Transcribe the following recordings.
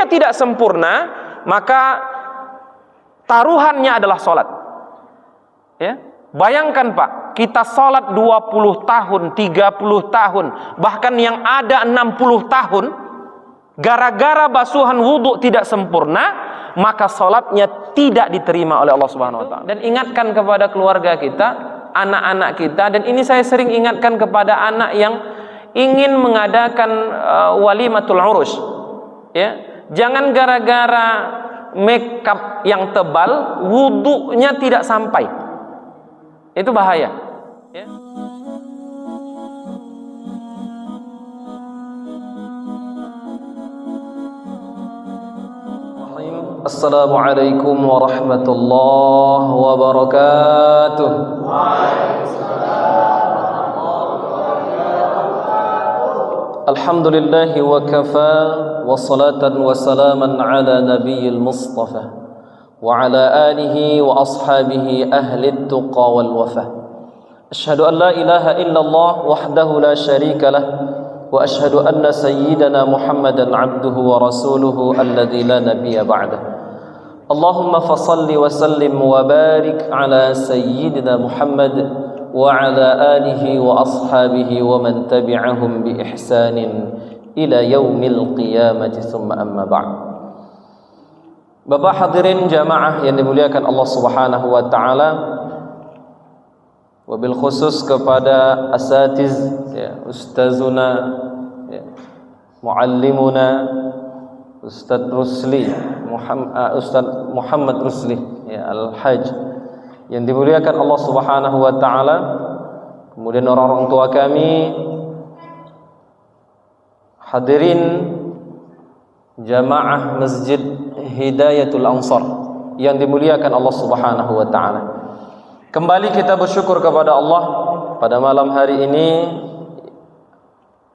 wudunya tidak sempurna, maka taruhannya adalah sholat. Ya, bayangkan Pak, kita sholat 20 tahun, 30 tahun, bahkan yang ada 60 tahun, gara-gara basuhan wudu tidak sempurna, maka sholatnya tidak diterima oleh Allah Subhanahu Wa Taala. Dan ingatkan kepada keluarga kita, anak-anak kita, dan ini saya sering ingatkan kepada anak yang ingin mengadakan walimatul urus. Ya, jangan gara-gara makeup yang tebal, wudunya tidak sampai. Itu bahaya. Ya. Assalamualaikum warahmatullahi wabarakatuh. Alhamdulillahi wa kafa, wa salatan wa salaman ala nabiyil mustafa wa ala alihi wa ashabihi ahli tuqa wal wafa. Ashhadu an la ilaha illallah wahdahu la sharika lah, wa ashhadu anna sayyidana Muhammadan abduhu wa rasuluhu alladzi la nabiyya ba'dah. Allahumma fasalli wa sallim wa barik ala sayyidina Muhammad wa ala alihi wa ashabihi wa man tabi'ahum bi ihsanin ila yaumil qiyamati thumma amma ba'd. Bapak hadirin jamaah yang dimuliakan Allah Subhanahu wa taala, wabil khusus kepada asatiz, ya, ustazuna, ya, muallimuna Ustaz Rusli Ustaz Muhammad Rusli, ya, Al-Hajj, yang dimuliakan Allah Subhanahu wa taala, kemudian orang-orang tua kami, hadirin jamaah Masjid Hidayatul Ansar yang dimuliakan Allah Subhanahu wa taala. Kembali kita bersyukur kepada Allah pada malam hari ini,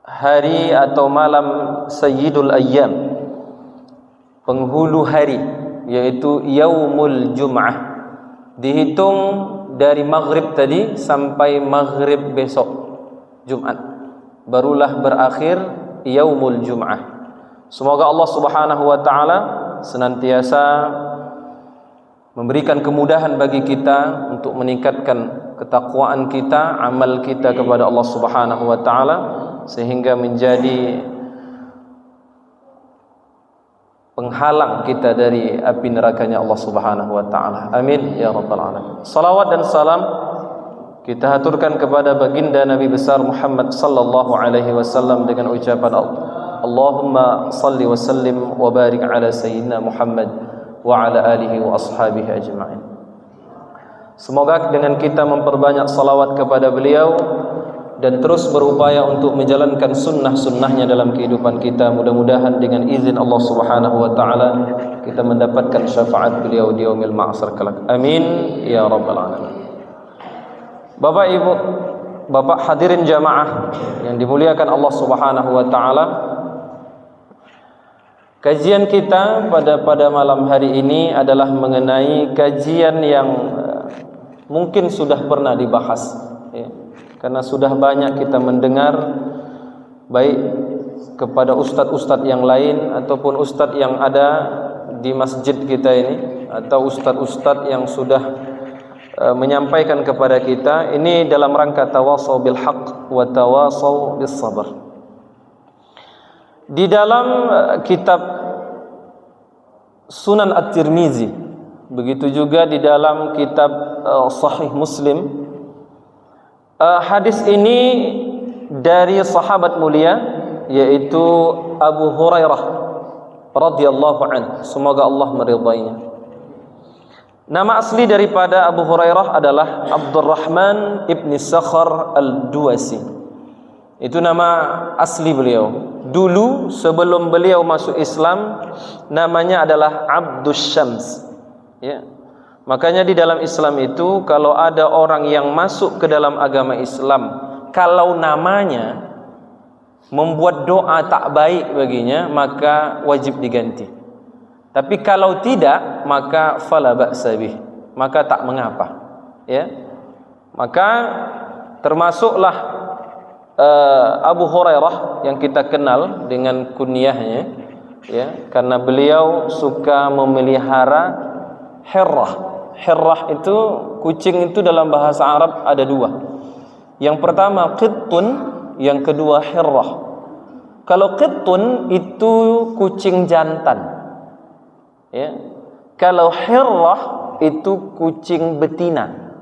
hari atau malam Sayyidul Ayyam, penghulu hari, yaitu Yaumul Jum'ah. Dihitung dari maghrib tadi sampai maghrib besok Jumat, barulah berakhir Yaumul Jum'ah. Semoga Allah Subhanahu wa taala senantiasa memberikan kemudahan bagi kita untuk meningkatkan ketakwaan kita, amal kita kepada Allah Subhanahu wa taala, sehingga menjadi penghalang kita dari api nerakanya Allah Subhanahu wa taala. Amin ya rabbal alamin. Salawat dan salam kita haturkan kepada baginda Nabi besar Muhammad sallallahu alaihi wasallam dengan ucapan Allahumma salli wa sallim wa barik ala sayyidina Muhammad wa ala alihi wa ashabihi ajma'in. Semoga dengan kita memperbanyak salawat kepada beliau dan terus berupaya untuk menjalankan sunnah-sunnahnya dalam kehidupan kita, mudah-mudahan dengan izin Allah Subhanahu wa taala kita mendapatkan syafaat beliau di yaumil ma'asar kelak. Amin ya rabbal alamin. Bapak Ibu, Bapak hadirin jamaah yang dimuliakan Allah Subhanahu wa taala, kajian kita pada malam hari ini adalah mengenai kajian yang mungkin sudah pernah dibahas, ya. Karena sudah banyak kita mendengar, baik kepada ustadz-ustadz yang lain ataupun ustadz yang ada di masjid kita ini, atau ustadz-ustadz yang sudah menyampaikan kepada kita. Ini dalam rangka tawasau bil haq wa tawasau bis sabar. Di dalam kitab Sunan At-Tirmizi, begitu juga di dalam kitab Sahih Muslim, hadis ini dari sahabat mulia, yaitu Abu Hurairah radhiyallahu anhu, semoga Allah meridainya. Nama asli daripada Abu Hurairah adalah Abdurrahman ibn Sakhar al-Duwasi. Itu nama asli beliau. Dulu sebelum beliau masuk Islam, namanya adalah Abdus Syams, ya. Makanya di dalam Islam itu, kalau ada orang yang masuk ke dalam agama Islam, kalau namanya membuat doa tak baik baginya, maka wajib diganti. Tapi kalau tidak, maka fala ba'sa bih, maka tak mengapa, ya. Maka termasuklah Abu Hurairah yang kita kenal dengan kunyahnya ya, karena beliau suka memelihara hirrah. Hirrah itu kucing itu dalam bahasa Arab ada dua. Yang pertama qittun, yang kedua hirrah. Kalau qittun itu kucing jantan, ya. Kalau hirrah itu kucing betina.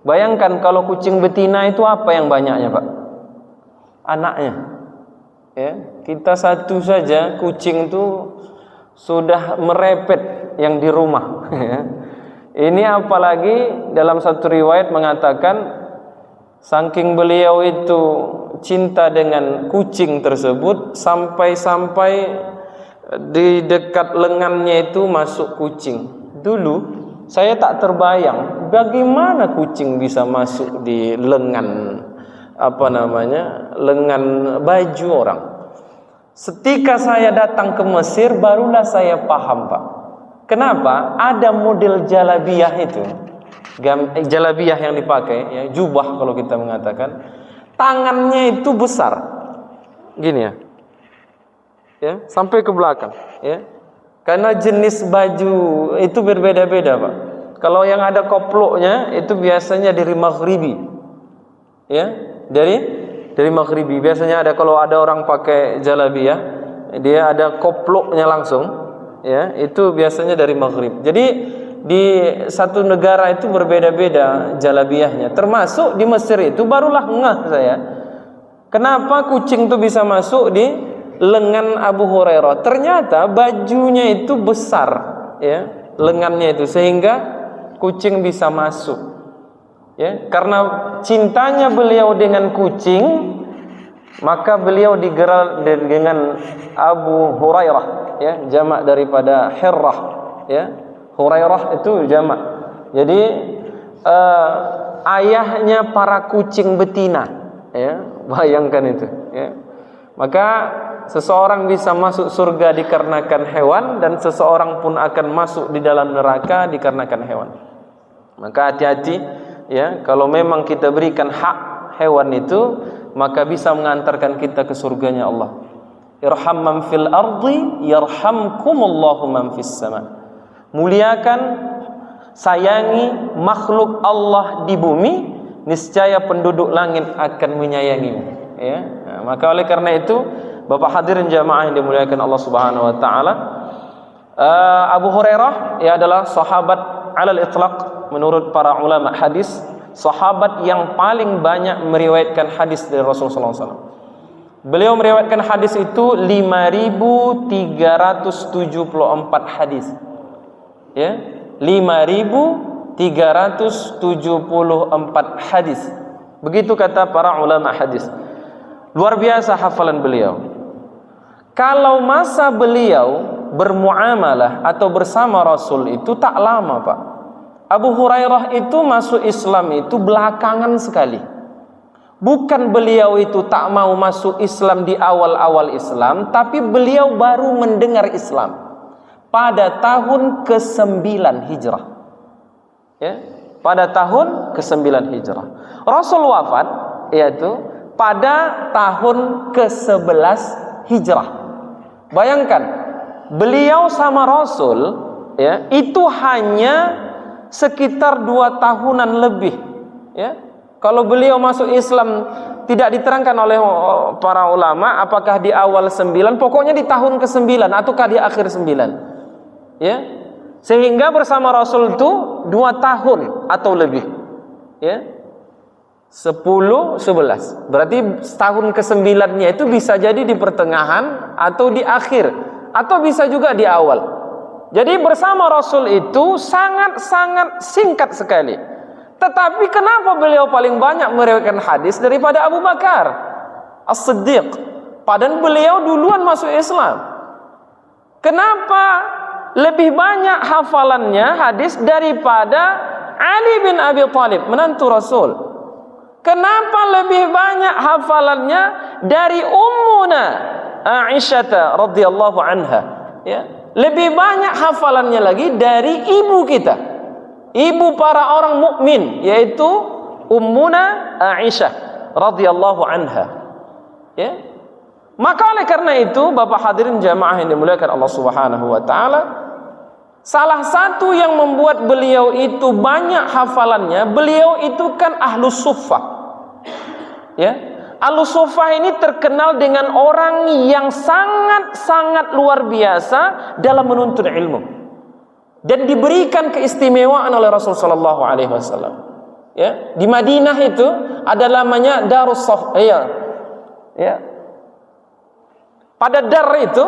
Bayangkan kalau kucing betina itu apa yang banyaknya, Pak? Anaknya. Ya, kita satu saja kucing itu sudah merepet yang di rumah. Ini apalagi dalam satu riwayat mengatakan saking beliau itu cinta dengan kucing tersebut sampai-sampai di dekat lengannya itu masuk kucing. Dulu saya tak terbayang bagaimana kucing bisa masuk di lengan lengan baju orang. Ketika saya datang ke Mesir barulah saya paham, Pak. Kenapa? Ada model jalabiyah itu. Jalabiyah yang dipakai, ya, jubah kalau kita mengatakan. Tangannya itu besar. Gini ya. Ya, sampai ke belakang, ya. Karena jenis baju itu berbeda-beda, Pak. Kalau yang ada koploknya itu biasanya dari Maghribi. Ya, dari Maghribi. Biasanya ada kalau ada orang pakai jalabiyah, dia ada koploknya langsung, ya. Itu biasanya dari Maghrib. Jadi di satu negara itu berbeda-beda jalabiyahnya. Termasuk di Mesir itu barulah ngeh saya. Kenapa kucing itu bisa masuk di lengan Abu Hurairah? Ternyata bajunya itu besar, ya, lengannya itu, sehingga kucing bisa masuk, ya. Karena cintanya beliau dengan kucing, maka beliau digelar dengan Abu Hurairah, ya, jamak daripada Hirrah, ya. Hurairah itu jamak. Jadi ayahnya para kucing betina, ya. Bayangkan itu, ya. Maka seseorang bisa masuk surga dikarenakan hewan, dan seseorang pun akan masuk di dalam neraka dikarenakan hewan. Maka hati-hati, ya, kalau memang kita berikan hak hewan itu, maka bisa mengantarkan kita ke surganya Allah. Irham man fil ardi yarhamkumullahu man fis sama. Muliakan, sayangi makhluk Allah di bumi, niscaya penduduk langit akan menyayangimu, ya. Nah, maka oleh karena itu, Bapak hadirin jamaah yang dimuliakan Allah Subhanahu wa taala, Abu Hurairah ia adalah sahabat alal itlaq menurut para ulama hadis, sahabat yang paling banyak meriwayatkan hadis dari Rasulullah SAW. Beliau meriwayatkan hadis itu 5.374 hadis. Ya, 5.374 hadis. Begitu kata para ulama hadis. Luar biasa hafalan beliau. Kalau masa beliau bermuamalah atau bersama Rasul itu tak lama, Pak. Abu Hurairah itu masuk Islam itu belakangan sekali. Bukan beliau itu tak mau masuk Islam di awal-awal Islam, tapi beliau baru mendengar Islam pada tahun ke-9 Hijrah. Ya, pada tahun ke-9 Hijrah. Rasul wafat yaitu pada tahun ke-11 Hijrah. Bayangkan, beliau sama Rasul, ya, itu hanya sekitar 2 tahunan lebih, ya. Kalau beliau masuk Islam tidak diterangkan oleh para ulama apakah di awal 9, pokoknya di tahun ke-9 ataukah di akhir 9. Ya. Sehingga bersama Rasul itu 2 tahun atau lebih. Ya. 10, 11. Berarti tahun ke-9-nya itu bisa jadi di pertengahan atau di akhir, atau bisa juga di awal. Jadi bersama Rasul itu sangat-sangat singkat sekali. Tetapi kenapa beliau paling banyak meriwayatkan hadis daripada Abu Bakar As-Siddiq? Padahal beliau duluan masuk Islam. Kenapa lebih banyak hafalannya hadis daripada Ali bin Abi Thalib, menantu Rasul? Kenapa lebih banyak hafalannya dari Ummuna Aisyah radhiyallahu anha? Ya, lebih banyak hafalannya lagi dari ibu kita, ibu para orang mukmin, yaitu Ummuna Aisyah radhiyallahu anha. Ya. Maka oleh karena itu, Bapak hadirin jamaah yang dimuliakan Allah Subhanahu wa taala, salah satu yang membuat beliau itu banyak hafalannya, beliau itu kan ahlus suffah. Ya. Ahlus suffah ini terkenal dengan orang yang sangat-sangat luar biasa dalam menuntut ilmu. Dan diberikan keistimewaan oleh Rasul sallallahu alaihi wasallam. Ya, di Madinah itu ada namanya Darus Suffah. Ya. Pada dar itu,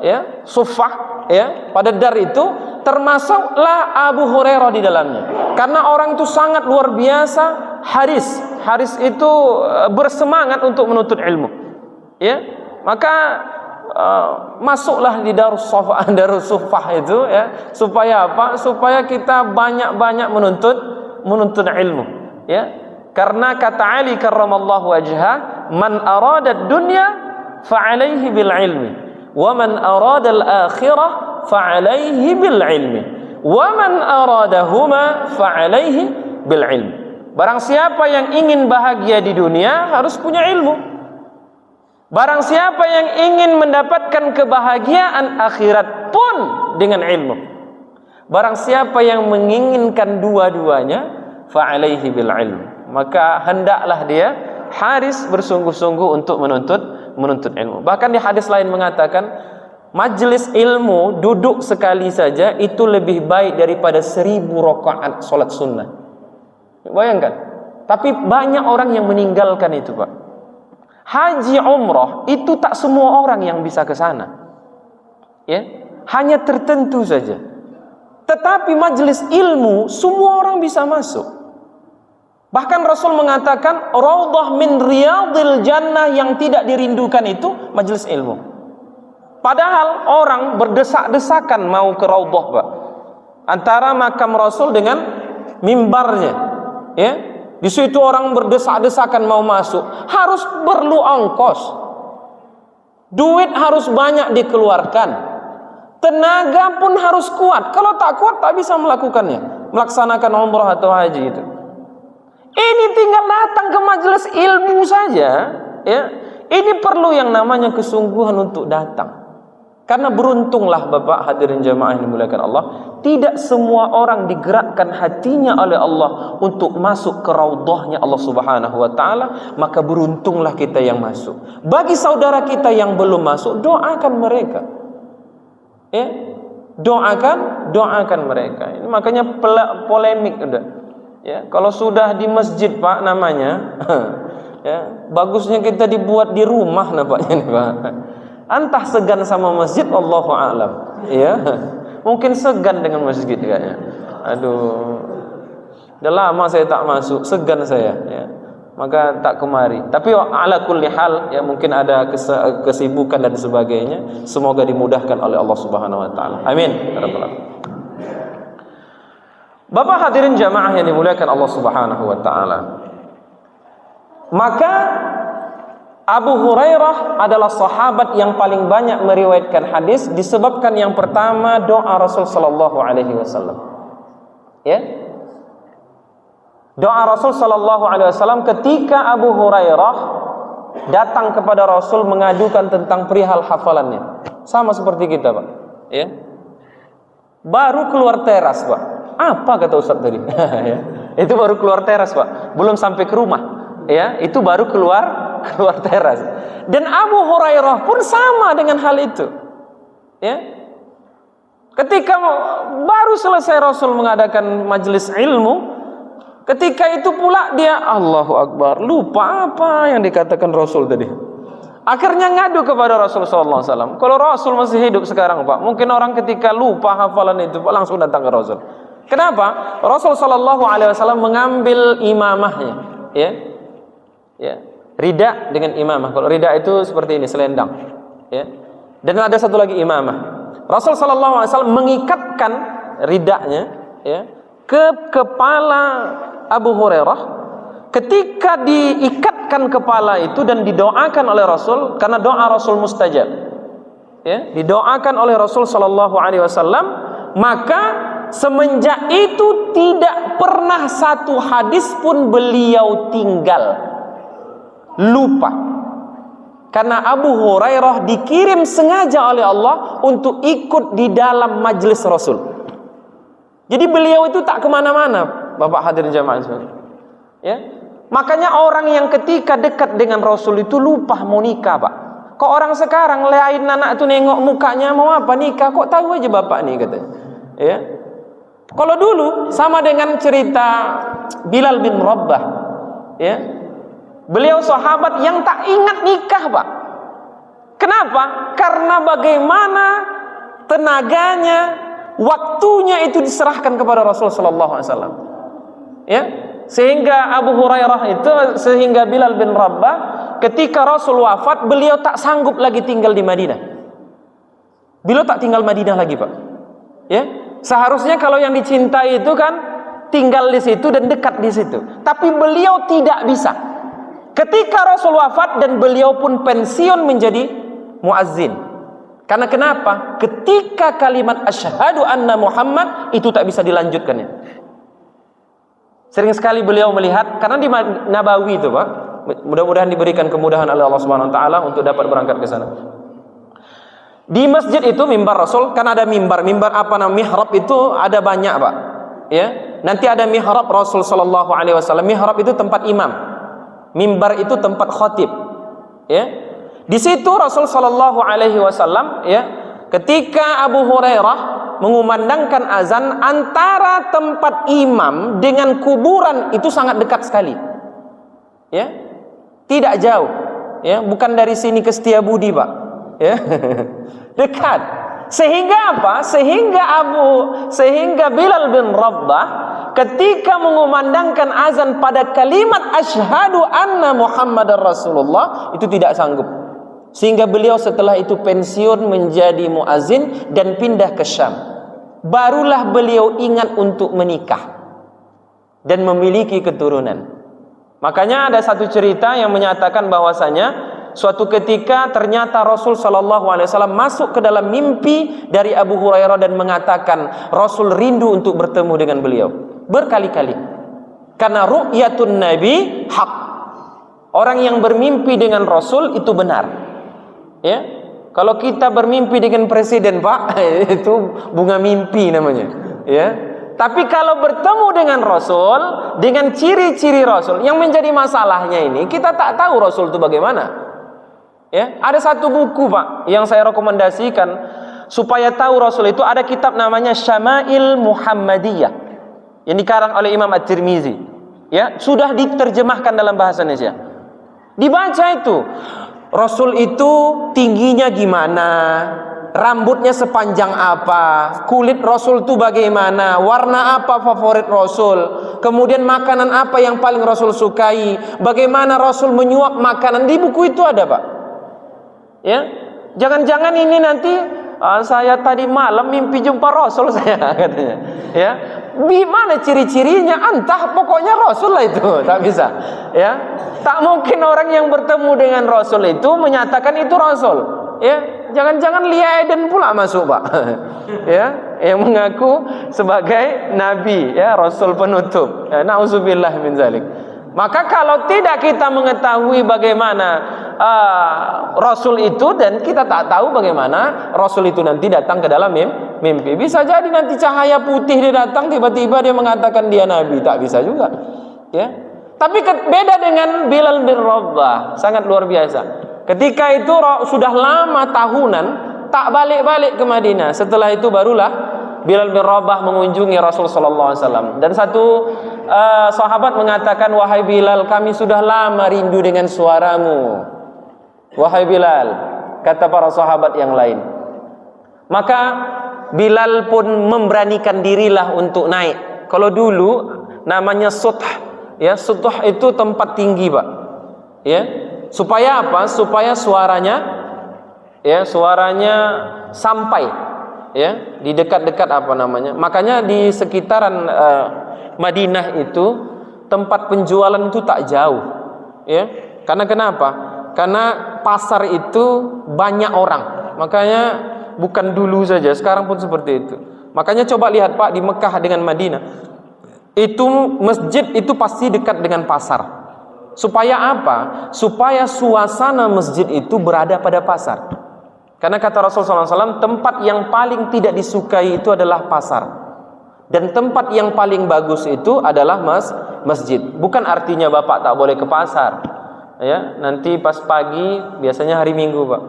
ya, Suffah, ya, pada dar itu termasuklah Abu Hurairah di dalamnya. Karena orang itu sangat luar biasa, Haris itu bersemangat untuk menuntut ilmu. Ya, maka masuklah di Darus Suffah itu, ya, supaya apa? Supaya kita banyak-banyak menuntut ilmu, ya. Karena kata Ali karramallahu wajhah, man arada dunya fa'alaihi bil ilmi wa man arada al akhirah fa'alaihi bil ilmi wa man aradahuma fa'alaihi bil ilmi. Barang siapa yang ingin bahagia di dunia harus punya ilmu. Barang siapa yang ingin mendapatkan kebahagiaan akhirat pun dengan ilmu. Barang siapa yang menginginkan dua-duanya fa'alaihi bil ilmi, maka hendaklah dia Haris bersungguh-sungguh untuk menuntut ilmu. Bahkan di hadis lain mengatakan, majlis ilmu duduk sekali saja itu lebih baik daripada 1000 rakaat salat sunnah. Bayangkan. Tapi banyak orang yang meninggalkan itu, Pak. Haji umrah itu tak semua orang yang bisa ke sana. Ya, hanya tertentu saja. Tetapi majlis ilmu semua orang bisa masuk. Bahkan Rasul mengatakan raudhah min riyadil jannah, yang tidak dirindukan itu majelis ilmu. Padahal orang berdesak-desakan mau ke raudhah, Pak. Antara makam Rasul dengan mimbarnya, ya. Di situ orang berdesak-desakan mau masuk, harus perlu ongkos. Duit harus banyak dikeluarkan. Tenaga pun harus kuat. Kalau tak kuat tak bisa melakukannya, melaksanakan umrah atau haji itu. Ini tinggal datang ke majelis ilmu saja, ya. Ini perlu yang namanya kesungguhan untuk datang. Karena beruntunglah Bapak hadirin jamaah yang dimuliakan Allah, tidak semua orang digerakkan hatinya oleh Allah untuk masuk ke raudhahnya Allah Subhanahu wa taala, maka beruntunglah kita yang masuk. Bagi saudara kita yang belum masuk, doakan mereka. Ya. Doakan mereka. Ini makanya polemik udah. Ya, kalau sudah di masjid, Pak, namanya, ya, bagusnya kita dibuat di rumah nampaknya nih, Pak. Entah segan sama masjid, Allahu a'lam. Ya, mungkin segan dengan masjid kayaknya. Aduh, udah lama saya tak masuk, segan saya. Ya, maka tak kemari. Tapi ala kulli hal, ya, mungkin ada kesibukan dan sebagainya. Semoga dimudahkan oleh Allah Subhanahu Wa Taala. Amin. Bapak hadirin jamaah yang dimuliakan Allah Subhanahu wa taala. Maka Abu Hurairah adalah sahabat yang paling banyak meriwayatkan hadis disebabkan yang pertama doa Rasul sallallahu alaihi wasallam. Ya. Doa Rasul sallallahu alaihi wasallam ketika Abu Hurairah datang kepada Rasul mengadukan tentang perihal hafalannya. Sama seperti kita, Pak. Ya. Baru keluar teras, Pak. Apa kata Ustaz tadi? Ya. Itu baru keluar teras, Pak. Belum sampai ke rumah. Ya, itu baru keluar teras. Dan Abu Hurairah pun sama dengan hal itu. Ya. Ketika baru selesai Rasul mengadakan majelis ilmu, ketika itu pula dia Allahu Akbar, lupa apa yang dikatakan Rasul tadi. Akhirnya ngadu kepada Rasul sallallahu alaihi wasallam. Kalau Rasul masih hidup sekarang, Pak, mungkin orang ketika lupa hafalan itu Pak, langsung datang ke Rasul. Kenapa? Rasul sallallahu alaihi wasallam mengambil imamahnya, ya. Ya. Rida dengan imamah. Kalau rida itu seperti ini, selendang, ya. Dan ada satu lagi imamah. Rasul sallallahu alaihi wasallam mengikatkan ridanya, ya, ke kepala Abu Hurairah. Ketika diikatkan kepala itu dan didoakan oleh Rasul, karena doa Rasul mustajab, ya, didoakan oleh Rasul sallallahu alaihi wasallam, maka semenjak itu tidak pernah satu hadis pun beliau tinggal, lupa. Karena Abu Hurairah dikirim sengaja oleh Allah untuk ikut di dalam majlis Rasul. Jadi beliau itu tak kemana-mana, Bapak hadirin jamaah sekalian. Ya, makanya orang yang ketika dekat dengan Rasul itu lupa mau nikah, Pak. Kok orang sekarang lain anak itu nengok mukanya mau apa nikah, kok tahu aja bapak nih katanya. Ya. Kalau dulu sama dengan cerita Bilal bin Rabah, ya. Beliau sahabat yang tak ingat nikah, Pak. Kenapa? Karena bagaimana tenaganya, waktunya itu diserahkan kepada Rasul sallallahu alaihi wasallam. Ya. Sehingga Abu Hurairah itu, sehingga Bilal bin Rabah ketika Rasul wafat, beliau tak sanggup lagi tinggal di Madinah. Beliau tak tinggal Madinah lagi, Pak. Ya. Seharusnya kalau yang dicintai itu kan tinggal di situ dan dekat di situ. Tapi beliau tidak bisa. Ketika Rasul wafat dan beliau pun pensiun menjadi muazzin. Karena kenapa? Ketika kalimat asyhadu anna Muhammad itu tak bisa dilanjutkannya. Sering sekali beliau melihat, karena di Nabawi itu, Pak. Mudah-mudahan diberikan kemudahan oleh Allah Subhanahu wa taala untuk dapat berangkat ke sana. Di masjid itu mimbar Rasul, kan ada mimbar apa namanya, mihrab itu ada banyak, Pak. Ya. Nanti ada mihrab Rasul sallallahu alaihi wasallam. Mihrab itu tempat imam. Mimbar itu tempat khatib. Ya. Di situ Rasul sallallahu alaihi wasallam, ya, ketika Abu Hurairah mengumandangkan azan, antara tempat imam dengan kuburan itu sangat dekat sekali. Ya. Tidak jauh. Ya, bukan dari sini ke Setiabudi, Pak. Ya. Dekat. Sehingga apa? Sehingga Bilal bin Rabah ketika mengumandangkan azan pada kalimat asyhadu anna Muhammadar Rasulullah itu tidak sanggup. Sehingga beliau setelah itu pensiun menjadi muazin dan pindah ke Syam. Barulah beliau ingat untuk menikah dan memiliki keturunan. Makanya ada satu cerita yang menyatakan bahwasanya suatu ketika ternyata Rasul sallallahu alaihi wasallam masuk ke dalam mimpi dari Abu Hurairah dan mengatakan Rasul rindu untuk bertemu dengan beliau berkali-kali. Karena ru'yatun nabi haq. Orang yang bermimpi dengan Rasul itu benar. Ya. Kalau kita bermimpi dengan presiden, Pak, itu bunga mimpi namanya. Ya. Tapi kalau bertemu dengan Rasul, dengan ciri-ciri Rasul, yang menjadi masalahnya ini, kita tak tahu Rasul itu bagaimana. Ya, ada satu buku, Pak, yang saya rekomendasikan supaya tahu Rasul itu, ada kitab namanya Syama'il Muhammadiyah yang dikarang oleh Imam At-Tirmizi. Ya, sudah diterjemahkan dalam bahasa Indonesia. Dibaca itu. Rasul itu tingginya gimana, rambutnya sepanjang apa, kulit Rasul itu bagaimana, warna apa favorit Rasul, kemudian makanan apa yang paling Rasul sukai, bagaimana Rasul menyuap makanan. Di buku itu ada, Pak. Ya, jangan-jangan ini nanti saya tadi malam mimpi jumpa Rasul saya katanya. Ya, gimana ciri-cirinya? Entah, pokoknya Rasul lah itu. Tak bisa. Ya, tak mungkin orang yang bertemu dengan Rasul itu menyatakan itu Rasul. Ya, jangan-jangan Lia Eden pula masuk, Pak. Ya, yang mengaku sebagai nabi, ya, Rasul penutup. Ya, nauzubillah min zalik. Maka kalau tidak kita mengetahui bagaimana Rasul itu, dan kita tak tahu bagaimana Rasul itu nanti datang ke dalam mimpi. Bisa jadi nanti cahaya putih dia datang, tiba-tiba dia mengatakan dia nabi. Tak bisa juga. Ya. Tapi beda dengan Bilal bin Rabah, sangat luar biasa. Ketika itu sudah lama tahunan tak balik-balik ke Madinah. Setelah itu barulah Bilal bin Rabah mengunjungi Rasul sallallahu alaihi wasallam. Dan satu sahabat mengatakan, "Wahai Bilal, kami sudah lama rindu dengan suaramu." "Wahai Bilal," kata para sahabat yang lain. Maka Bilal pun memberanikan dirilah untuk naik. Kalau dulu namanya suth, ya, suth itu tempat tinggi, Pak. Ya. Supaya apa? Supaya suaranya, ya, suaranya sampai, ya, di dekat-dekat apa namanya. Makanya di sekitaran Madinah itu tempat penjualan itu tak jauh, ya. Karena kenapa? Karena pasar itu banyak orang. Makanya bukan dulu saja, sekarang pun seperti itu. Makanya coba lihat, Pak, di Mekah dengan Madinah, itu masjid itu pasti dekat dengan pasar. Supaya apa? Supaya suasana masjid itu berada pada pasar. Karena kata Rasulullah SAW, tempat yang paling tidak disukai itu adalah pasar. Dan tempat yang paling bagus itu adalah masjid. Bukan artinya Bapak tak boleh ke pasar. Ya, nanti pas pagi, biasanya hari Minggu, Pak,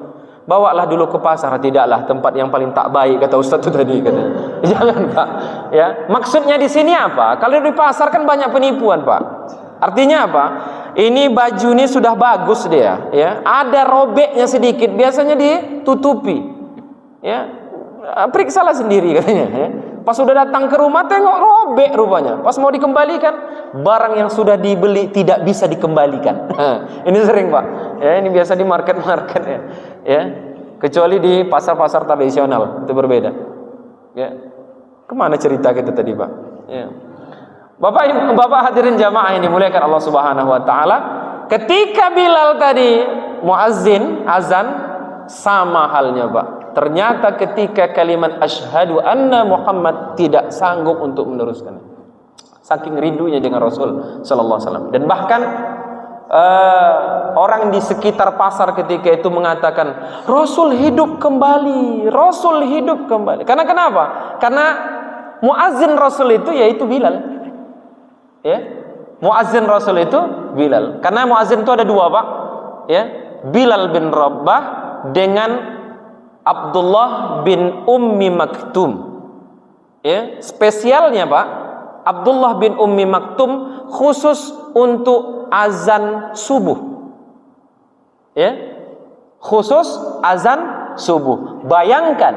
bawalah dulu ke pasar. Tidaklah, tempat yang paling tak baik, kata Ustaz itu tadi, katanya. Jangan, Pak. Ya, maksudnya di sini apa? Kalau di pasar kan banyak penipuan, Pak. Artinya apa? Ini baju ini sudah bagus dia, ya. Ada robeknya sedikit, biasanya ditutupi. Ya. Periksalah sendiri, katanya, ya. Pas sudah datang ke rumah, tengok robek rupanya. Pas mau dikembalikan, barang yang sudah dibeli tidak bisa dikembalikan. Ini sering, Pak. Ya, ini biasa di market-market, ya. Ya. Kecuali di pasar-pasar tradisional, itu berbeda. Ya. Kemana cerita kita tadi, Pak? Ya. Bapak hadirin jamaah yang dimuliakan Allah Subhanahu wa taala, ketika Bilal tadi muazzin azan, sama halnya, Pak. Ternyata ketika kalimat asyhadu anna Muhammad tidak sanggup untuk meneruskan. Saking rindunya dengan Rasul sallallahu alaihi wasallam. Dan bahkan orang di sekitar pasar ketika itu mengatakan, Rasul hidup kembali, Rasul hidup kembali. Karena kenapa? Karena muazzin Rasul itu yaitu Bilal. Ya, muazzin Rasul itu Bilal. Karena muazzin itu ada dua, Pak. Ya, Bilal bin Rabah dengan Abdullah bin Ummi Maktum. Ya, spesialnya, Pak, Abdullah bin Ummi Maktum khusus untuk azan subuh. Ya, khusus azan subuh. Bayangkan,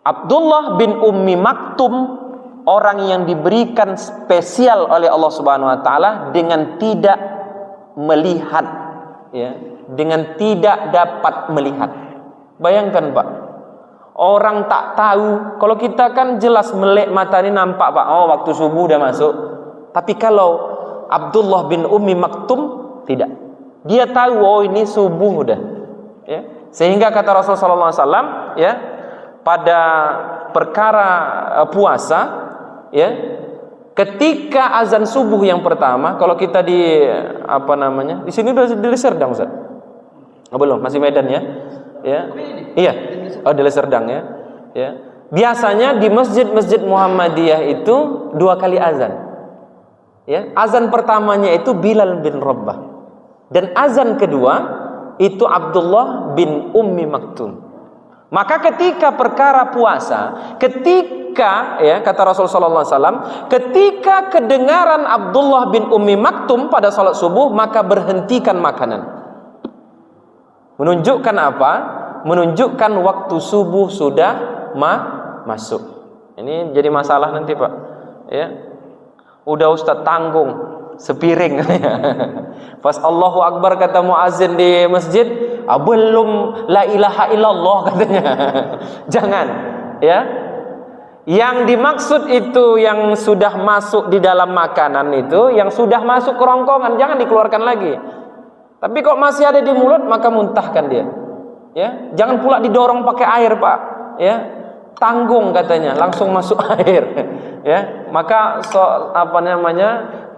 Abdullah bin Ummi Maktum, orang yang diberikan spesial oleh Allah Subhanahu wa taala dengan tidak melihat, ya, dengan tidak dapat melihat. Bayangkan, Pak, orang tak tahu. Kalau kita kan jelas melek mata ini nampak, Pak, oh waktu subuh udah masuk. Tapi kalau Abdullah bin Ummi Maktum tidak. Dia tahu, oh ini subuh udah. Ya. Sehingga kata Rasulullah SAW, ya, pada perkara puasa, ya, ketika azan subuh yang pertama, kalau kita di di sini udah di Serdang, Ustaz? Oh, belum, masih Medan, ya. Ya. Iya. Oh, di Serdang, ya. Ya. Biasanya di masjid-masjid Muhammadiyah itu 2 kali azan. Ya, azan pertamanya itu Bilal bin Rabah. Dan azan kedua itu Abdullah bin Ummi Maktum. Maka ketika perkara puasa, ketika, ya, kata Rasulullah SAW, ketika kedengaran Abdullah bin Ummi Maktum pada salat subuh, maka berhentikan makanan. Menunjukkan apa? Menunjukkan waktu subuh sudah masuk. Ini jadi masalah nanti, Pak. Ya, udah Ustaz tanggung sepiring. Pas Allahu Akbar kata muazzin di masjid, belum la ilaha illallah, katanya. Jangan, ya. Yang dimaksud itu yang sudah masuk di dalam makanan itu, yang sudah masuk kerongkongan, jangan dikeluarkan lagi. Tapi kok masih ada di mulut, maka muntahkan dia. Ya, jangan pula didorong pakai air, Pak. Ya, tanggung, katanya, langsung masuk air. Ya, maka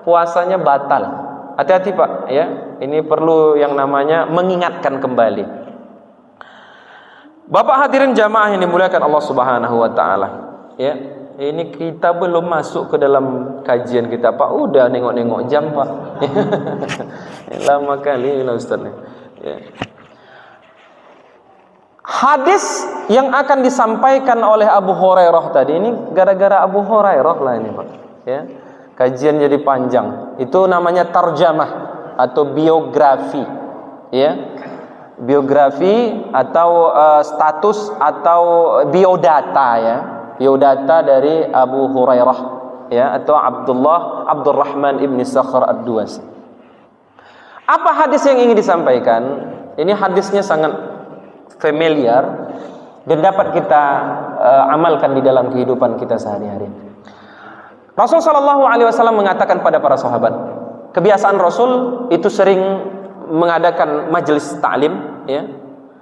puasanya batal. Hati-hati, Pak, ya. Ini perlu yang namanya mengingatkan kembali. Bapak hadirin jamaah yang dimuliakan Allah Subhanahu wa taala. Ya, ini kita belum masuk ke dalam kajian kita, Pak. Udah nengok-nengok jam, Pak. Lama kali lah, Ustaz. Ya. Hadis yang akan disampaikan oleh Abu Hurairah tadi ini gara-gara Abu Hurairah lah ini, Pak. Ya. Kajian jadi panjang. Itu namanya tarjamah atau biografi. Ya. Biografi atau status atau biodata, ya. Biodata dari Abu Hurairah, ya, atau Abdurrahman ibn Sakhr ad-Duwasi. Apa hadis yang ingin disampaikan? Ini hadisnya sangat familiar dan dapat kita amalkan di dalam kehidupan kita sehari-hari. Rasul sallallahu alaihi wasallam mengatakan pada para sahabat, kebiasaan Rasul itu sering mengadakan majelis ta'lim, ya.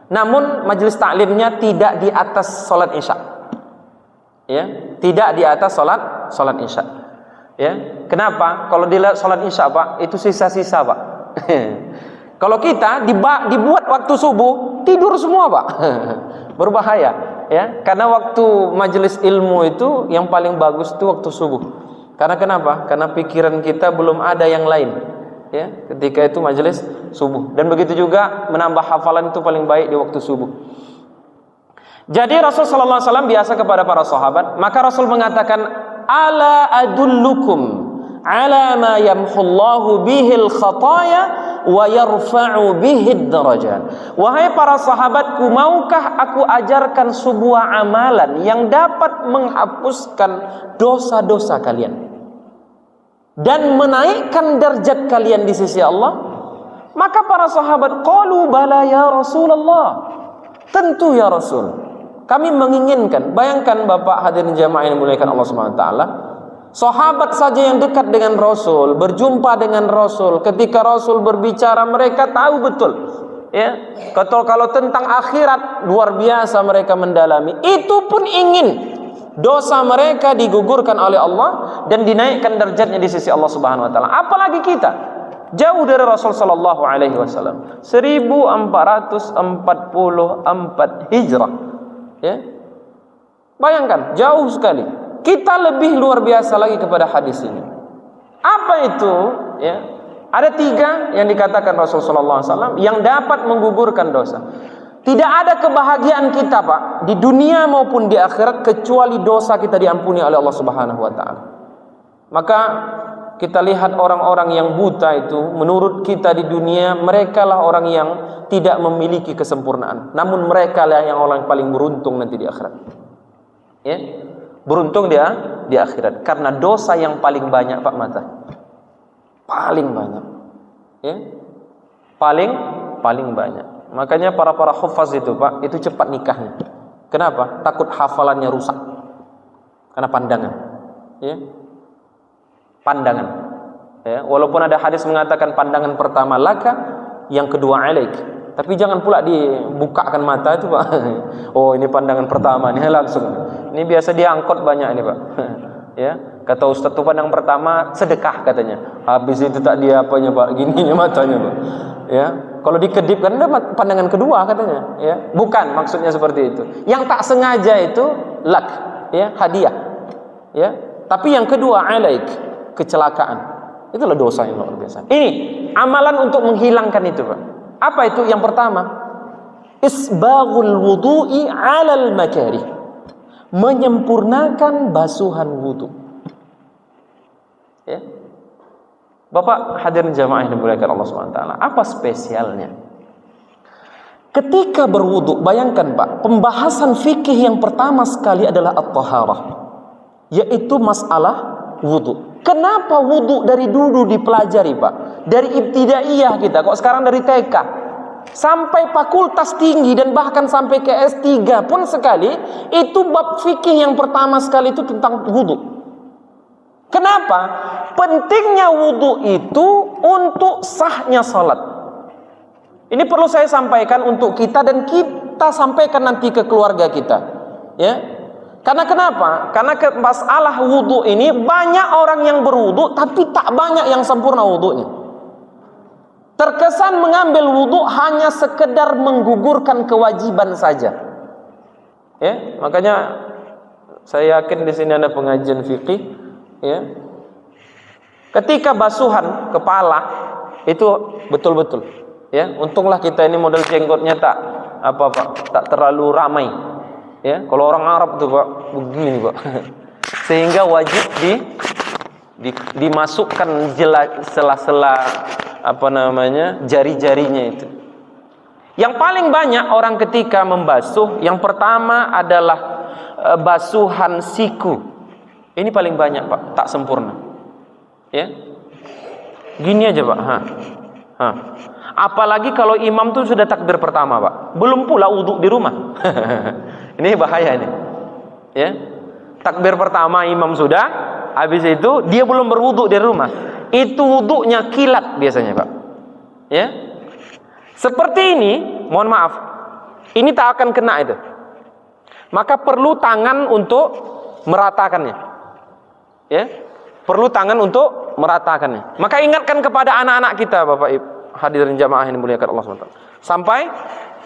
Namun majelis ta'limnya tidak di atas salat Isya. Ya, tidak di atas salat Isya. Ya, kenapa? Kalau dilihat sholat isya Pak, itu sisa-sisa Pak. Kalau kita dibuat waktu subuh, tidur semua Pak. Berbahaya, ya. Karena waktu majelis ilmu itu yang paling bagus itu waktu subuh. Karena kenapa? Karena pikiran kita belum ada yang lain, ya. Ketika itu majelis subuh. Dan begitu juga menambah hafalan itu paling baik di waktu subuh. Jadi Rasul sallallahu alaihi wasallam biasa kepada para sahabat, maka Rasul mengatakan, "Ala adullukum ala ma yamhullahu bihil khataya wa yarfa'u bihid darajat." Wahai para sahabatku, maukah aku ajarkan sebuah amalan yang dapat menghapuskan dosa-dosa kalian dan menaikkan derajat kalian di sisi Allah? Maka para sahabat qalu bala ya Rasulullah. Tentu ya Rasul. Kami menginginkan. Bayangkan Bapak hadirin jamaah yang dimuliakan Allah Subhanahu wa taala. Sahabat saja yang dekat dengan Rasul, berjumpa dengan Rasul, ketika Rasul berbicara mereka tahu betul, ya. Kalau tentang akhirat luar biasa mereka mendalami. Itu pun ingin dosa mereka digugurkan oleh Allah dan dinaikkan derajatnya di sisi Allah Subhanahu wa taala. Apalagi kita jauh dari Rasul sallallahu alaihi wasallam. 1444 Hijrah. Ya. Bayangkan, jauh sekali. Kita lebih luar biasa lagi kepada hadis ini. Apa itu? Ya. Ada 3 yang dikatakan Rasul sallallahu alaihi wasallam yang dapat menggugurkan dosa. Tidak ada kebahagiaan kita, Pak, di dunia maupun di akhirat kecuali dosa kita diampuni oleh Allah Subhanahu wa taala. Maka kita lihat orang-orang yang buta itu, menurut kita di dunia, mereka lah orang yang tidak memiliki kesempurnaan. Namun mereka lah yang orang paling beruntung nanti di akhirat. Ya, beruntung dia di akhirat karena dosa yang paling banyak Pak Mata. Paling banyak. Ya, paling banyak. Makanya para hufaz itu Pak, itu cepat nikahnya. Kenapa? Takut hafalannya rusak. Karena pandangan. Ya. Pandangan, ya, walaupun ada hadis mengatakan pandangan pertama laka, yang kedua alaik, tapi jangan pula dibukakan mata itu Pak. Oh ini pandangan pertama nih langsung. Ini biasa diangkut banyak ini Pak. Ya, kata Ustaz tuh pandangan pertama sedekah katanya. Habis itu tak dia apanya Pak, gininya matanya Pak. Ya, kalau dikedip kan ada pandangan kedua katanya. Ya, bukan maksudnya seperti itu. Yang tak sengaja itu lak, ya, hadiah. Ya, tapi yang kedua alaik, kecelakaan. Itulah dosa yang luar biasa. Ini amalan untuk menghilangkan itu Pak. Apa itu? Yang pertama, isbaghul wudu'i 'alal makarih. Menyempurnakan basuhan wudu. Ya. Bapak hadirin jamaah yang dimuliakan Allah Subhanahu wa taala, apa spesialnya? Ketika berwudu, bayangkan Pak, pembahasan fikih yang pertama sekali adalah at-taharah, yaitu masalah wudu. Kenapa wudu dari dulu dipelajari Pak? Dari ibtidaiyah kita, kok sekarang dari TK sampai fakultas tinggi dan bahkan sampai ke S3 pun sekali, itu bab fikih yang pertama sekali itu tentang wudu. Kenapa? Pentingnya wudu itu untuk sahnya salat. Ini perlu saya sampaikan untuk kita dan kita sampaikan nanti ke keluarga kita. Ya. Karena kenapa? Karena masalah wudu ini banyak orang yang berwudu tapi tak banyak yang sempurna wudunya. Terkesan mengambil wudu hanya sekedar menggugurkan kewajiban saja. Ya, makanya saya yakin di sini ada pengajian fikih, ya. Ketika basuhan kepala itu betul-betul, ya. Untunglah kita ini model jenggotnya tak terlalu ramai. Ya, kalau orang Arab tuh Pak begini Pak, sehingga wajib dimasukkan sela-sela jari-jarinya itu. Yang paling banyak orang ketika membasuh, yang pertama adalah basuhan siku. Ini paling banyak Pak, tak sempurna. Ya, gini aja Pak. Apalagi kalau imam tuh sudah takbir pertama Pak, belum pula wudhu di rumah. Ini bahaya ini. Ya. Takbir pertama imam sudah, habis itu dia belum berwudu di rumah. Itu wudunya kilat biasanya, Pak. Ya. Seperti ini, mohon maaf. Ini tak akan kena itu. Maka perlu tangan untuk meratakannya. Ya. perlu tangan untuk meratakannya. Maka ingatkan kepada anak-anak kita, Bapak Ibu hadirin jamaah yang dimuliakan Allah SWT.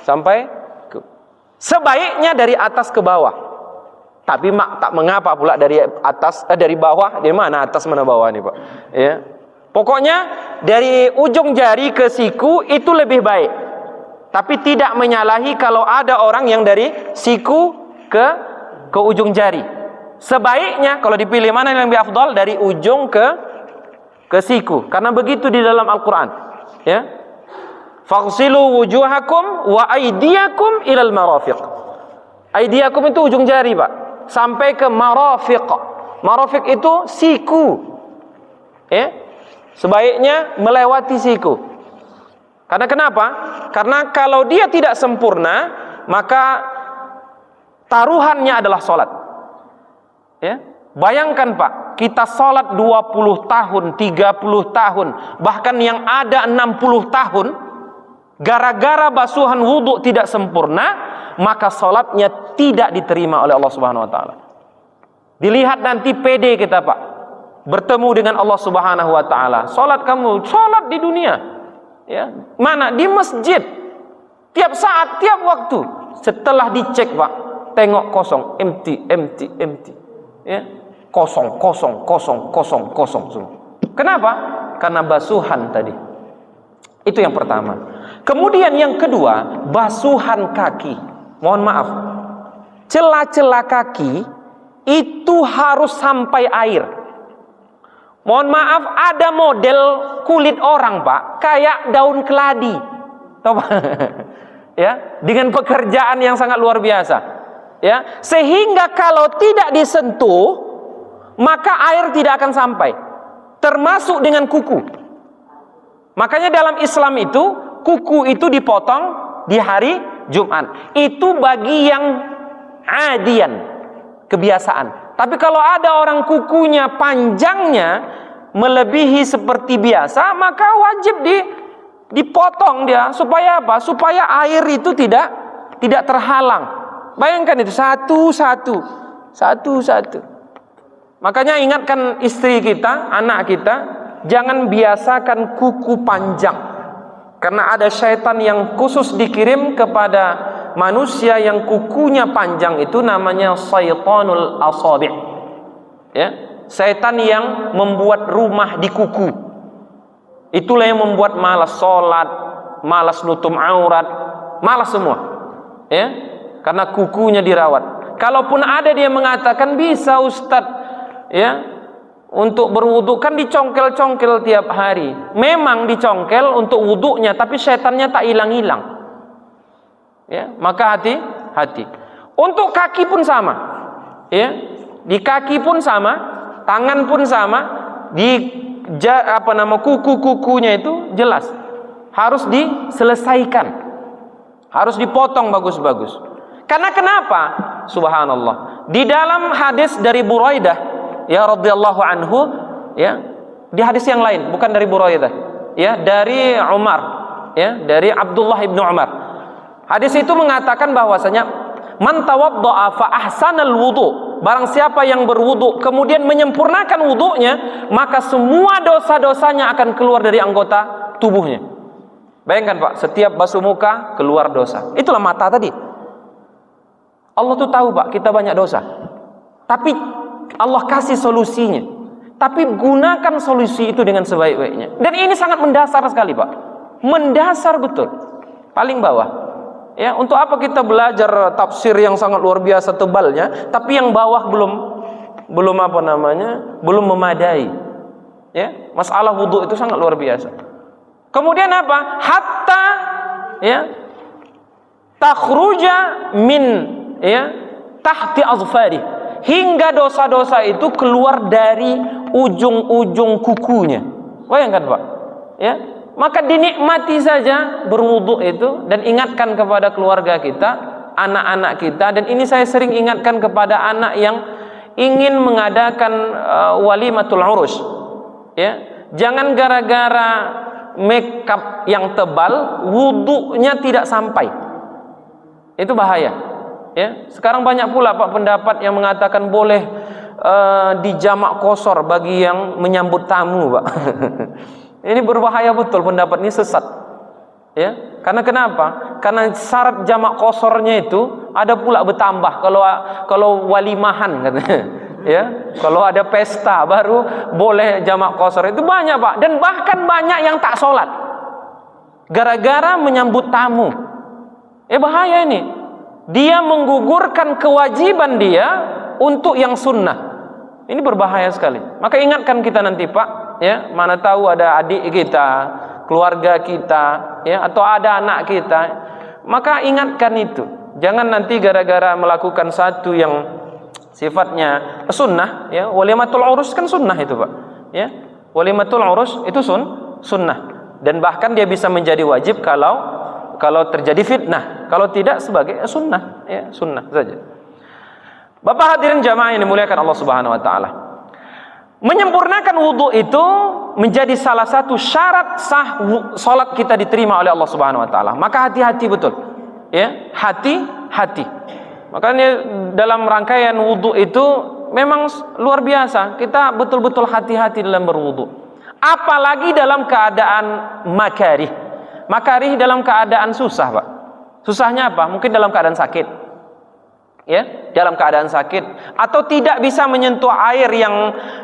Sampai sebaiknya dari atas ke bawah. Tapi tak mengapa pula dari atas dari bawah. Dari mana atas mana bawah nih, Pak? Ya. Pokoknya dari ujung jari ke siku itu lebih baik. Tapi tidak menyalahi kalau ada orang yang dari siku ke ujung jari. Sebaiknya kalau dipilih mana yang lebih afdal, dari ujung ke siku, karena begitu di dalam Al-Qur'an, ya. Faghsilu wujuhakum wa aydiyakum ilal marafiq. Aydiyakum itu ujung jari, Pak, sampai ke marafiq. Marafiq itu siku. Ya. Sebaiknya melewati siku. Karena kenapa? Karena kalau dia tidak sempurna, maka taruhannya adalah sholat. Ya. Bayangkan, Pak, kita sholat 20 tahun, 30 tahun, bahkan yang ada 60 tahun, gara-gara basuhan wudhu tidak sempurna, maka sholatnya tidak diterima oleh Allah Subhanahu Wa Taala. Dilihat nanti PD kita, Pak, bertemu dengan Allah Subhanahu Wa Taala. Sholat kamu, sholat di dunia, ya, mana? Di masjid, tiap saat, tiap waktu. Setelah dicek, Pak, tengok kosong, empty, ya, kosong semua. Kenapa? Karena basuhan tadi. Itu yang pertama. Kemudian yang kedua, basuhan kaki. Mohon maaf, celah-celah kaki itu harus sampai air. Mohon maaf, ada model kulit orang, Pak, kayak daun keladi. Tahu, Pak? Ya, dengan pekerjaan yang sangat luar biasa. Ya, sehingga kalau tidak disentuh, maka air tidak akan sampai. Termasuk dengan kuku. Makanya dalam Islam itu, kuku itu dipotong di hari Jumat. Itu bagi yang adian, kebiasaan. Tapi kalau ada orang kukunya panjangnya melebihi seperti biasa, maka wajib dipotong dia. Supaya apa? Supaya air itu tidak terhalang. Bayangkan itu satu-satu. Makanya ingatkan istri kita, anak kita, jangan biasakan kuku panjang. Karena ada syaitan yang khusus dikirim kepada manusia yang kukunya panjang, itu namanya syaitanul asabi'. Ya, syaitan yang membuat rumah di kuku. Itulah yang membuat malas sholat, malas nutup aurat, malas semua. Ya. Karena kukunya dirawat. Kalaupun ada dia mengatakan bisa, Ustadz, ya, untuk berwudu kan dicongkel-congkel tiap hari. Memang dicongkel untuk wudunya, tapi setannya tak hilang-hilang. Ya, maka hati-hati. Untuk kaki pun sama. Ya, di kaki pun sama, tangan pun sama, di kuku-kukunya itu jelas harus diselesaikan. Harus dipotong bagus-bagus. Karena kenapa? Subhanallah. Di dalam hadis dari Buraidah, ya, radhiyallahu anhu, ya, di hadis yang lain, bukan dari Buraidah, ya, dari Umar, ya, dari Abdullah ibnu Umar. Hadis itu mengatakan bahwasanya man tawaddaa fa ahsanal wudu, barang siapa yang berwudu kemudian menyempurnakan wudunya, maka semua dosa-dosanya akan keluar dari anggota tubuhnya. Bayangkan, Pak, setiap basuh muka keluar dosa. Itulah mata tadi. Allah tuh tahu, Pak, kita banyak dosa. Tapi Allah kasih solusinya. Tapi gunakan solusi itu dengan sebaik-baiknya. Dan ini sangat mendasar sekali, Pak. Mendasar betul. Paling bawah. Ya, untuk apa kita belajar tafsir yang sangat luar biasa tebalnya, tapi yang bawah belum belum memadai. Ya, masalah wudu itu sangat luar biasa. Kemudian apa? Hatta, ya, takhruja min, ya, tahti azfari, hingga dosa-dosa itu keluar dari ujung-ujung kukunya. Bayangkan, Pak, ya, maka dinikmati saja berwudu itu, dan ingatkan kepada keluarga kita, anak-anak kita. Dan ini saya sering ingatkan kepada anak yang ingin mengadakan walimatul urus, ya, jangan gara-gara make up yang tebal wudunya tidak sampai. Itu bahaya. Ya, sekarang banyak pula, Pak, pendapat yang mengatakan boleh di jamak qasar bagi yang menyambut tamu, Pak. Ini berbahaya betul, pendapat ini sesat. Ya, karena kenapa? Karena syarat jamak qasarnya itu ada pula bertambah kalau walimahan katanya. Ya, kalau ada pesta baru boleh jamak qasar. Itu banyak, Pak. Dan bahkan banyak yang tak sholat gara-gara menyambut tamu. Bahaya ini. Dia menggugurkan kewajiban dia untuk yang sunnah. Ini berbahaya sekali. Maka ingatkan kita nanti, Pak, ya, mana tahu ada adik kita, keluarga kita, ya, atau ada anak kita. Maka ingatkan itu. Jangan nanti gara-gara melakukan satu yang sifatnya sunnah, ya, walimatul urus kan sunnah itu, Pak. Ya, walimatul urus itu sunnah. Dan bahkan dia bisa menjadi wajib kalau terjadi fitnah. Kalau tidak sebagai sunnah, ya, sunnah saja. Bapak hadirin jamaah yang dimuliakan Allah Subhanahu wa taala. Menyempurnakan wudu itu menjadi salah satu syarat sah salat kita diterima oleh Allah Subhanahu wa taala. Maka hati-hati betul. Ya, hati-hati. Makanya dalam rangkaian wudu itu memang luar biasa. Kita betul-betul hati-hati dalam berwudu. Apalagi dalam keadaan makarih. Makarih dalam keadaan susah, Pak. Susahnya apa? Mungkin dalam keadaan sakit. Ya, dalam keadaan sakit atau tidak bisa menyentuh air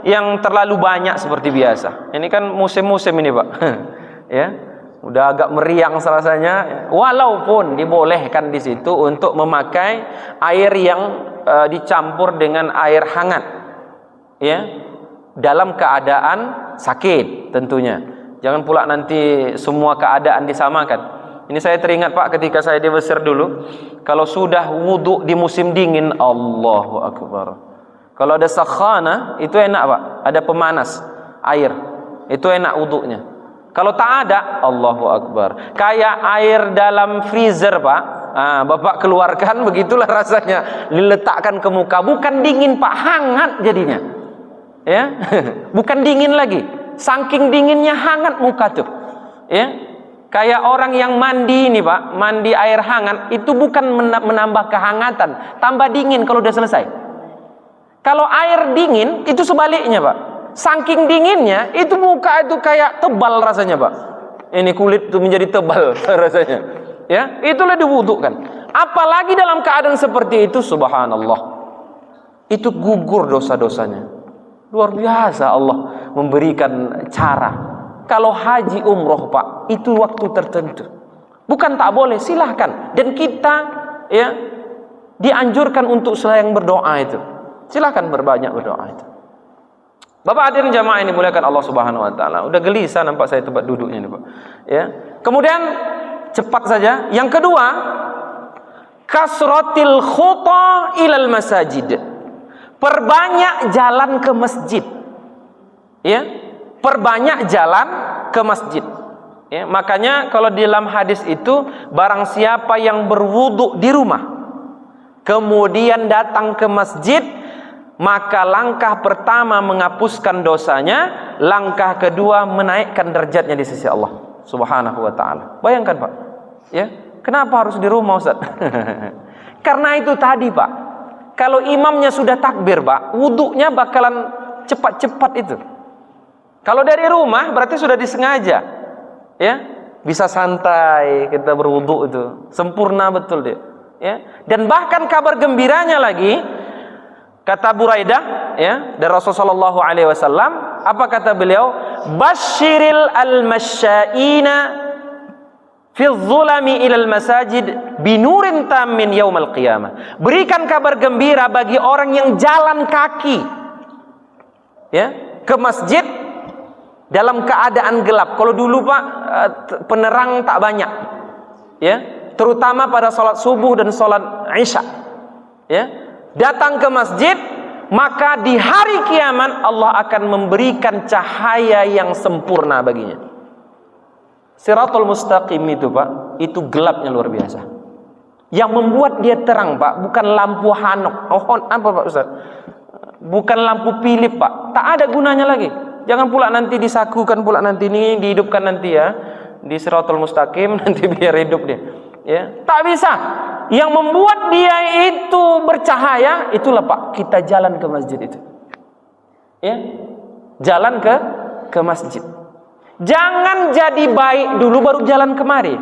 yang terlalu banyak seperti biasa. Ini kan musim-musim ini, Pak. Ya, udah agak meriang rasanya. Walaupun dibolehkan di situ untuk memakai air yang dicampur dengan air hangat. Ya, dalam keadaan sakit tentunya. Jangan pula nanti semua keadaan disamakan. Ini saya teringat, Pak, ketika saya di Mesir dulu, kalau sudah wudu di musim dingin, Allahu Akbar. Kalau ada sakhana, itu enak, Pak. Ada pemanas air, itu enak wudunya. Kalau tak ada, Allahu Akbar. Kayak air dalam freezer, Pak. Bapak keluarkan, begitulah rasanya. Diletakkan ke muka, bukan dingin, Pak, hangat jadinya. Ya, bukan dingin lagi. Saking dinginnya hangat muka tuh. Ya. Kayak orang yang mandi ini, Pak, mandi air hangat itu bukan menambah kehangatan, tambah dingin kalau udah selesai. Kalau air dingin itu sebaliknya, Pak. Saking dinginnya itu muka itu kayak tebal rasanya, Pak. Ini kulit itu menjadi tebal rasanya. Ya, itulah diwudukan. Apalagi dalam keadaan seperti itu, subhanallah. Itu gugur dosa-dosanya. Luar biasa Allah memberikan cara. Kalau haji umroh, Pak, itu waktu tertentu. Bukan tak boleh, silahkan. Dan kita, ya, dianjurkan untuk selain berdoa itu. Silahkan berbanyak berdoa itu. Bapak hadirin jamaah ini muliakan Allah Subhanahu wa taala. Udah gelisah nampak saya tempat duduknya ini, Pak. Ya. Kemudian cepat saja. Yang kedua, kasratil khuta ilal masajid. Perbanyak jalan ke masjid. Ya. Perbanyak jalan ke masjid. Ya, makanya kalau di dalam hadis itu, barang siapa yang berwudu di rumah kemudian datang ke masjid, maka langkah pertama menghapuskan dosanya, langkah kedua menaikkan derajatnya di sisi Allah Subhanahu wa taala. Bayangkan, Pak. Ya, kenapa harus di rumah, Ustaz? Karena itu tadi, Pak. Kalau imamnya sudah takbir, Pak, wudunya bakalan cepat-cepat itu. Kalau dari rumah berarti sudah disengaja, ya, bisa santai kita berwudu itu, sempurna betul dia, ya. Dan bahkan kabar gembiranya lagi, kata Buraidah, ya, dari Rasulullah SAW, apa kata beliau? Basyiril al-masya'ina fi dzulami ilal masajid binurin tammin yaumal qiyamah. Berikan kabar gembira bagi orang yang jalan kaki, ya, ke masjid dalam keadaan gelap. Kalau dulu, Pak, penerang tak banyak, ya, terutama pada sholat subuh dan sholat isya, ya, datang ke masjid, maka di hari kiamat Allah akan memberikan cahaya yang sempurna baginya. Siratul mustaqim itu, Pak, itu gelapnya luar biasa. Yang membuat dia terang, Pak, bukan lampu hanok. Apa, Pak Ustaz? Bukan lampu Philip, Pak. Tak ada gunanya lagi. Jangan pula nanti disakukan pula nanti ini dihidupkan nanti, ya, di Siratul Mustaqim nanti biar hidup dia. Ya, tak bisa. Yang membuat dia itu bercahaya itulah, Pak, kita jalan ke masjid itu. Ya, jalan ke masjid. Jangan jadi baik dulu baru jalan kemari.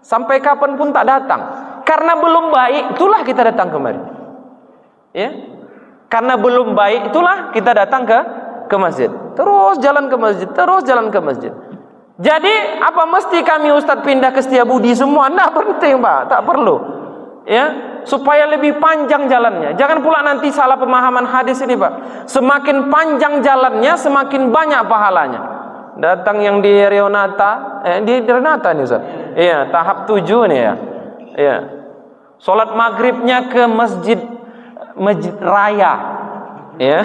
Sampai kapanpun tak datang. Karena belum baik, itulah kita datang kemari. Ya, karena belum baik, itulah kita datang ke masjid. Terus jalan ke masjid, terus jalan ke masjid. Jadi apa mesti kami Ustadz pindah ke Setiabudi semua? Nah, penting Pak, tak perlu. Ya, supaya lebih panjang jalannya. Jangan pula nanti salah pemahaman hadis ini Pak. Semakin panjang jalannya, semakin banyak pahalanya. Datang yang di Renata, di Renata nih Ustaz. Iya, tahap 7 nih ya. Iya. Salat maghribnya ke masjid raya. Ya.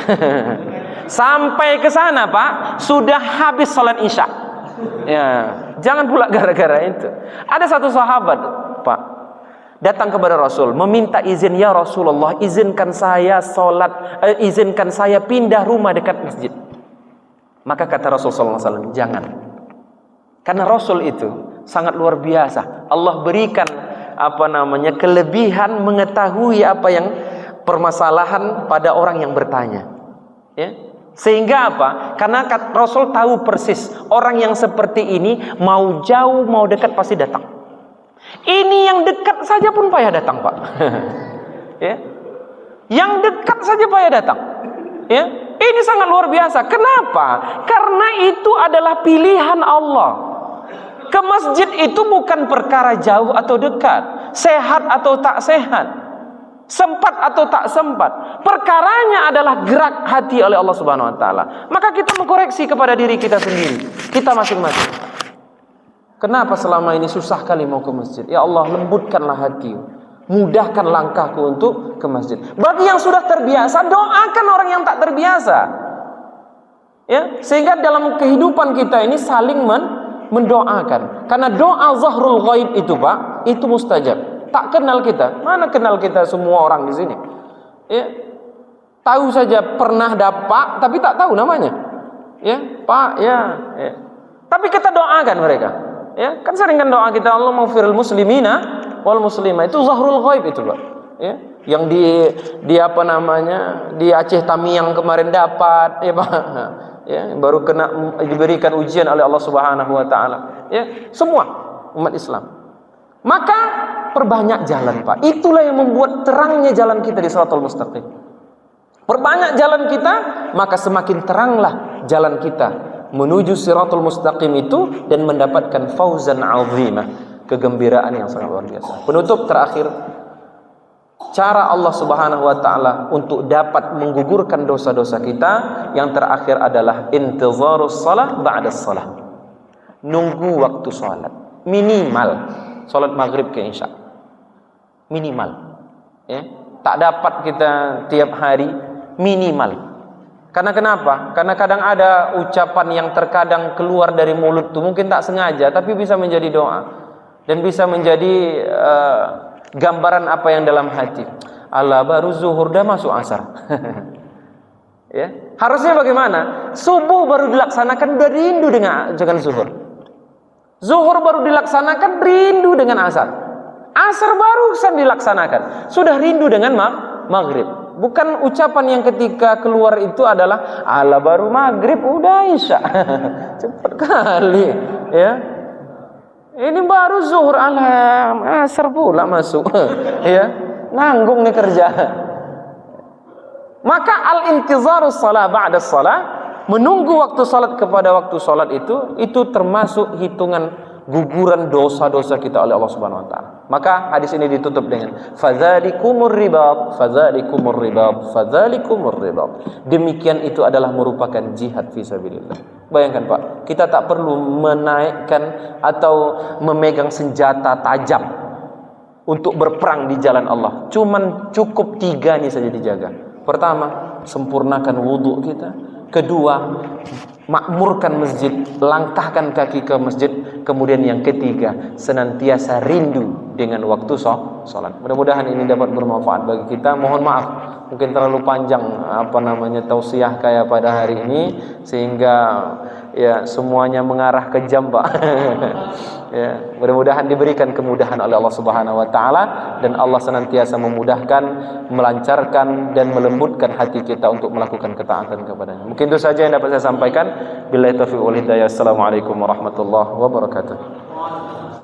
Sampai ke sana Pak, sudah habis salat Isya. Ya, jangan pula gara-gara itu. Ada satu sahabat, Pak, datang kepada Rasul, meminta izin, ya Rasulullah, izinkan saya izinkan saya pindah rumah dekat masjid. Maka kata Rasulullah SAW, jangan. Karena Rasul itu sangat luar biasa. Allah berikan kelebihan mengetahui apa yang permasalahan pada orang yang bertanya. Ya. Sehingga apa? Karena Rasul tahu persis orang yang seperti ini mau jauh mau dekat pasti datang. Ini yang dekat saja pun payah datang Pak. Ya. Yang dekat saja payah datang. Ya. Ini sangat luar biasa. Kenapa? Karena itu adalah pilihan Allah. Ke masjid itu bukan perkara jauh atau dekat, sehat atau tak sehat, sempat atau tak sempat. Perkaranya adalah gerak hati oleh Allah Subhanahu wa taala. Maka kita mengkoreksi kepada diri kita sendiri, kita masing-masing. Kenapa selama ini susah kali mau ke masjid? Ya Allah, lembutkanlah hati, mudahkan langkahku untuk ke masjid. Bagi yang sudah terbiasa, doakan orang yang tak terbiasa. Ya, sehingga dalam kehidupan kita ini saling mendoakan. Karena doa zahrul ghaib itu Pak, itu mustajab. Tak kenal kita, mana kenal kita semua orang di sini. Ya, tahu saja pernah dapat, tapi tak tahu namanya. Ya, Pak, ya. Tapi kita doakan mereka. Ya, kan sering kan doa kita, Allah maghfiril muslimina wal muslimah, itu zahrul ghaib itu Pak. Ya, yang di di Aceh Tamiang kemarin dapat, ya Pak. Ya, baru diberikan ujian oleh Allah Subhanahu wa taala. Ya, semua umat Islam. Maka perbanyak jalan Pak. Itulah yang membuat terangnya jalan kita di Shiratal Mustaqim. Perbanyak jalan kita, maka semakin teranglah jalan kita menuju Shiratal Mustaqim itu dan mendapatkan fauzan 'azimah, kegembiraan yang sangat luar biasa. Penutup terakhir, cara Allah Subhanahu wa taala untuk dapat menggugurkan dosa-dosa kita yang terakhir adalah intizarus shalah ba'da shalah. Nunggu waktu salat. Minimal salat maghrib ke isya. Minimal. Ya. Tak dapat kita tiap hari, minimal. Karena kenapa? Karena kadang ada ucapan yang terkadang keluar dari mulut tuh mungkin tak sengaja tapi bisa menjadi doa dan bisa menjadi gambaran apa yang dalam hati. Allah, baru zuhur dah masuk asar. Ya, harusnya bagaimana? Subuh baru dilaksanakan udah rindu dengan zuhur. Zuhur baru dilaksanakan rindu dengan asar. Asar barusan dilaksanakan sudah rindu dengan maghrib. Bukan ucapan yang ketika keluar itu adalah Allah, baru maghrib udah isya. Cepat kali, ya. Ini baru zuhur, alam asar pula masuk. Ya, nanggung nih kerja. Maka al-intizarus shalah ba'da shalah, menunggu waktu salat kepada waktu salat itu termasuk hitungan guguran dosa-dosa kita oleh Allah Subhanahu wa taala. Maka hadis ini ditutup dengan fadzalikumur ribat, fadzalikumur ribat, fadzalikumur ribat. Demikian itu adalah merupakan jihad fisabilillah. Bayangkan Pak, kita tak perlu menaikkan atau memegang senjata tajam untuk berperang di jalan Allah. Cuman cukup 3 ini saja dijaga. Pertama, sempurnakan wudhu kita. Kedua, makmurkan masjid, langkahkan kaki ke masjid. Kemudian yang ketiga, senantiasa rindu dengan waktu sholat. Mudah-mudahan ini dapat bermanfaat bagi kita. Mohon maaf, mungkin terlalu panjang tausiah kayak pada hari ini, sehingga ya semuanya mengarah ke jam, Pak. Ya, mudah-mudahan diberikan kemudahan oleh Allah Subhanahu wa taala dan Allah senantiasa memudahkan, melancarkan dan melembutkan hati kita untuk melakukan ketaatan kepadanya. Mungkin itu saja yang dapat saya sampaikan. Billahi taufiq wal hidayah. Assalamualaikum warahmatullahi wabarakatuh.